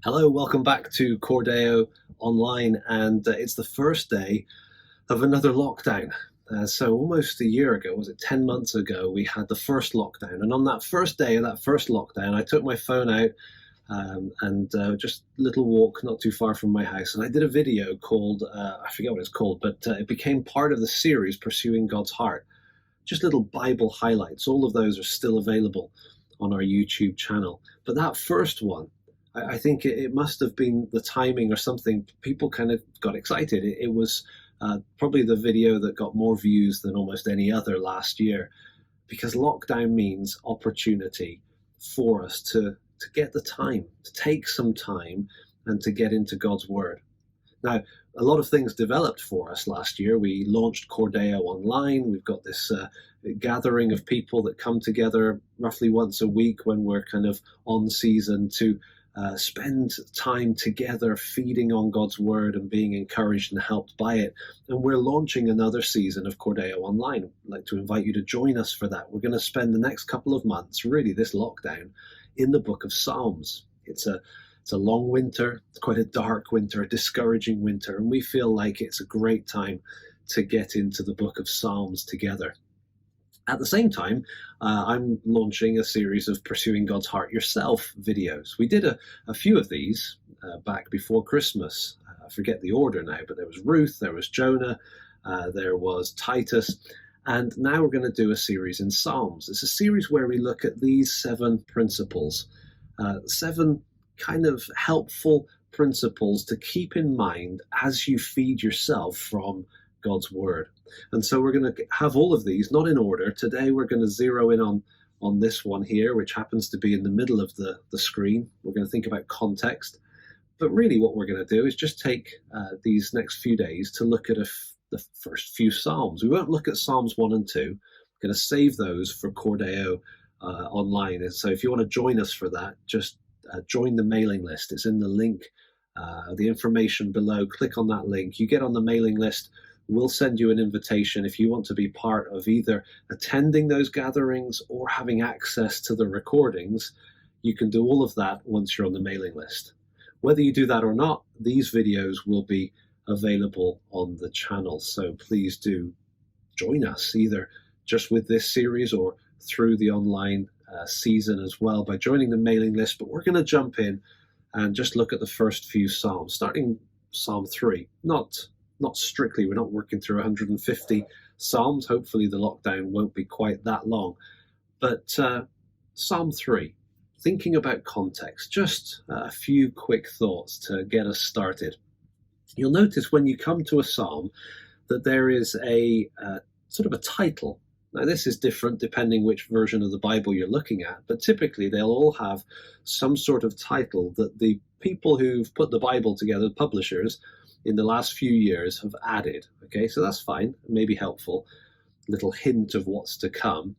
Hello, welcome back to Cor Deo Online, and it's the first day of another lockdown. So almost a year ago, was it 10 months ago, we had the first lockdown. And on that first day of that first lockdown, I took my phone out and just a little walk not too far from my house. And I did a video called, I forget what it's called, but it became part of the series, Pursuing God's Heart. Just little Bible highlights. All of those are still available on our YouTube channel. But that first one, I think it must have been the timing or something. People kind of got excited. It was probably the video that got more views than almost any other last year, because lockdown means opportunity for us to get the time, to take some time and to get into God's Word. Now, a lot of things developed for us last year. We launched Cor Deo Online. We've got this gathering of people that come together roughly once a week when we're kind of on season to spend time together feeding on God's Word and being encouraged and helped by it. And we're launching another season of Cor Deo Online. I'd like to invite you to join us for that. We're going to spend the next couple of months, really this lockdown, in the book of Psalms. It's a long winter, it's quite a dark winter, a discouraging winter, and we feel like it's a great time to get into the book of Psalms together. At the same time, I'm launching a series of Pursuing God's Heart Yourself videos. We did a few of these back before Christmas. I forget the order now, but there was Ruth, there was Jonah, there was Titus, and now we're going to do a series in Psalms. It's a series where we look at these 7 principles, 7 kind of helpful principles to keep in mind as you feed yourself from God's Word. And so we're going to have all of these, not in order. Today we're going to zero in on this one here, which happens to be in the middle of the screen. We're going to think about context. But really what we're going to do is just take these next few days to look at the first few Psalms. We won't look at Psalms 1 and 2. We're going to save those for Cor Deo Online. And so if you want to join us for that, just join the mailing list. It's in the link, the information below. Click on that link. You get on the mailing list. We'll send you an invitation if you want to be part of either attending those gatherings or having access to the recordings. You can do all of that once you're on the mailing list. Whether you do that or not, these videos will be available on the channel. So please do join us either just with this series or through the online season as well by joining the mailing list. But we're going to jump in and just look at the first few Psalms, starting Psalm 3. Not strictly, we're not working through 150 Psalms. Hopefully the lockdown won't be quite that long. But Psalm 3, thinking about context, just a few quick thoughts to get us started. You'll notice when you come to a Psalm that there is a sort of a title. Now this is different depending which version of the Bible you're looking at, but typically they'll all have some sort of title that the people who've put the Bible together, the publishers, in the last few years have added. Okay, so that's fine, maybe helpful, little hint of what's to come.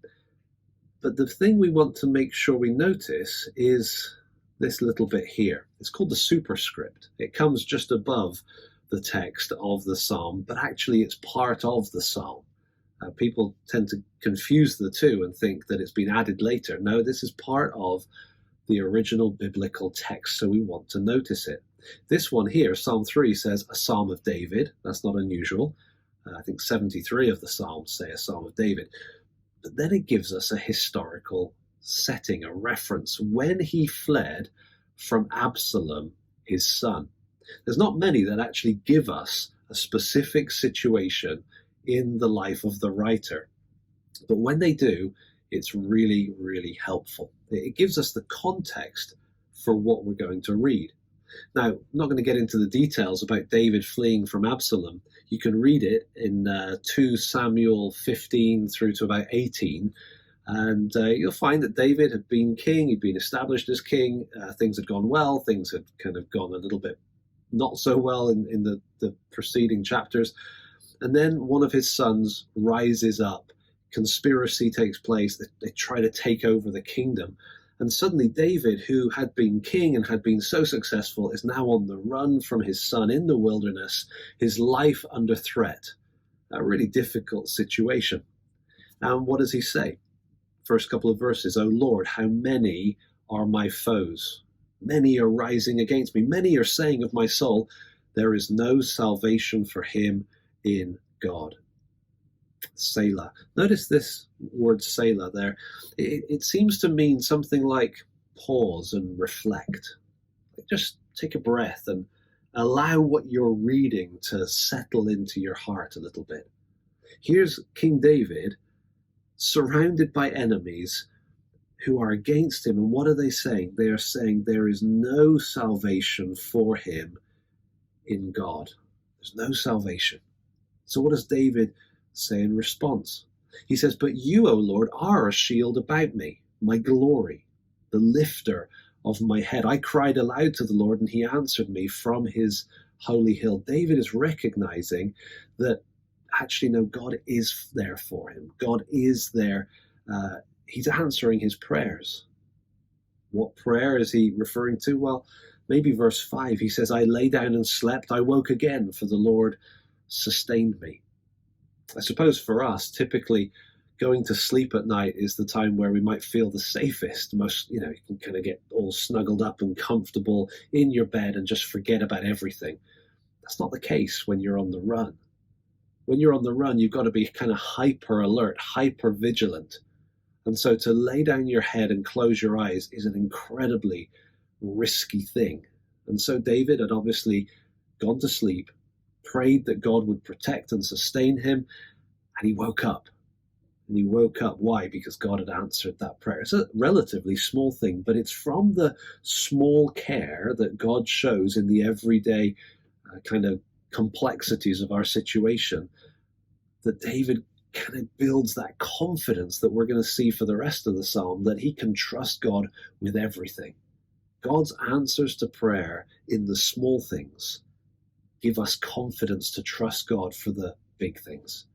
But the thing we want to make sure we notice is this little bit here. It's called the superscript. It comes just above the text of the psalm, but actually it's part of the psalm. People tend to confuse the two and think that it's been added later. No, this is part of the original biblical text, so we want to notice it. This one here, Psalm 3, says a Psalm of David. That's not unusual. I think 73 of the Psalms say a Psalm of David. But then it gives us a historical setting, a reference, when he fled from Absalom, his son. There's not many that actually give us a specific situation in the life of the writer. But when they do, it's really, really helpful. It gives us the context for what we're going to read. Now, I'm not going to get into the details about David fleeing from Absalom. You can read it in 2 Samuel 15 through to about 18, and you'll find that David had been king, he'd been established as king, things had gone well, things had kind of gone a little bit not so well in the preceding chapters, and then one of his sons rises up, conspiracy takes place, they try to take over the kingdom. And suddenly David, who had been king and had been so successful, is now on the run from his son in the wilderness, his life under threat. A really difficult situation. And what does he say? First couple of verses, "O Lord, how many are my foes?" Many are rising against me. Many are saying of my soul, there is no salvation for him in God. Selah. Notice this word Selah there. It seems to mean something like pause and reflect. Just take a breath and allow what you're reading to settle into your heart a little bit. Here's King David surrounded by enemies who are against him. And what are they saying? They are saying there is no salvation for him in God. There's no salvation. So what does David say in response? He says, but you, O Lord, are a shield about me, my glory, the lifter of my head. I cried aloud to the Lord, and he answered me from his holy hill. David is recognizing that actually, no, God is there for him. God is there. He's answering his prayers. What prayer is he referring to? Well, maybe verse 5, he says, I lay down and slept. I woke again, for the Lord sustained me. I suppose for us, typically, going to sleep at night is the time where we might feel the safest. Most, you can kind of get all snuggled up and comfortable in your bed and just forget about everything. That's not the case when you're on the run. When you're on the run, you've got to be kind of hyper alert, hyper vigilant. And so to lay down your head and close your eyes is an incredibly risky thing. And so David had obviously gone to sleep, prayed that God would protect and sustain him, and he woke up. And he woke up. Why? Because God had answered that prayer. It's a relatively small thing, but it's from the small care that God shows in the everyday kind of complexities of our situation that David kind of builds that confidence that we're going to see for the rest of the psalm, that he can trust God with everything. God's answers to prayer in the small things give us confidence to trust God for the big things.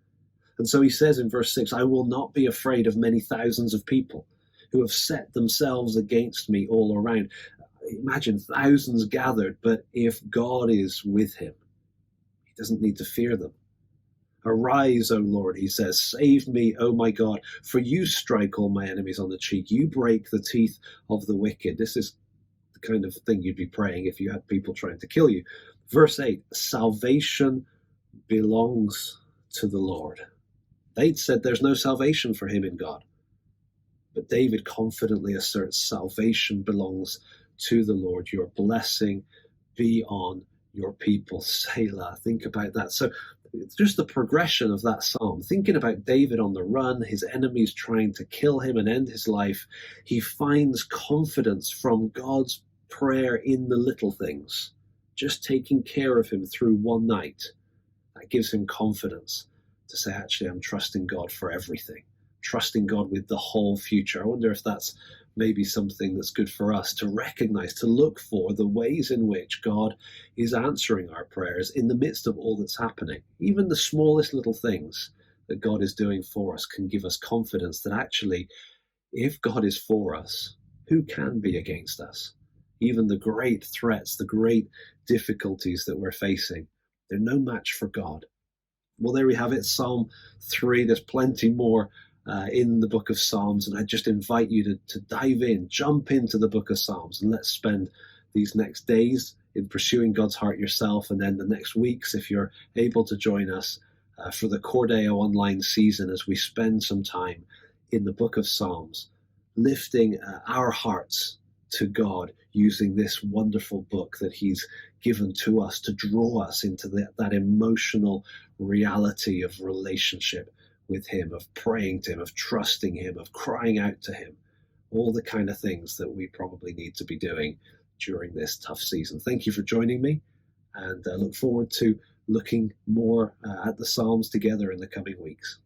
And so he says in verse 6, I will not be afraid of many thousands of people who have set themselves against me all around. Imagine thousands gathered, but if God is with him, he doesn't need to fear them. Arise, O Lord, he says, save me, O my God, for you strike all my enemies on the cheek. You break the teeth of the wicked. This is the kind of thing you'd be praying if you had people trying to kill you. Verse 8, salvation belongs to the Lord. They'd said there's no salvation for him in God. But David confidently asserts salvation belongs to the Lord. Your blessing be on your people. Selah. Think about that. So it's just the progression of that psalm, thinking about David on the run, his enemies trying to kill him and end his life. He finds confidence from God's prayer in the little things, just taking care of him through one night. That gives him confidence to say, actually, I'm trusting God for everything, trusting God with the whole future. I wonder if that's maybe something that's good for us to recognize, to look for the ways in which God is answering our prayers in the midst of all that's happening. Even the smallest little things that God is doing for us can give us confidence that actually, if God is for us, who can be against us? Even the great threats, the great difficulties that we're facing, they're no match for God. Well, there we have it, Psalm 3. There's plenty more in the book of Psalms, and I just invite you to dive in, jump into the book of Psalms, and let's spend these next days in pursuing God's heart yourself, and then the next weeks, if you're able to join us for the Cor Deo Online season, as we spend some time in the book of Psalms, lifting our hearts to God using this wonderful book that he's given to us to draw us into that emotional reality of relationship with him, of praying to him, of trusting him, of crying out to him, all the kind of things that we probably need to be doing during this tough season. Thank you for joining me, and I look forward to looking more at the Psalms together in the coming weeks.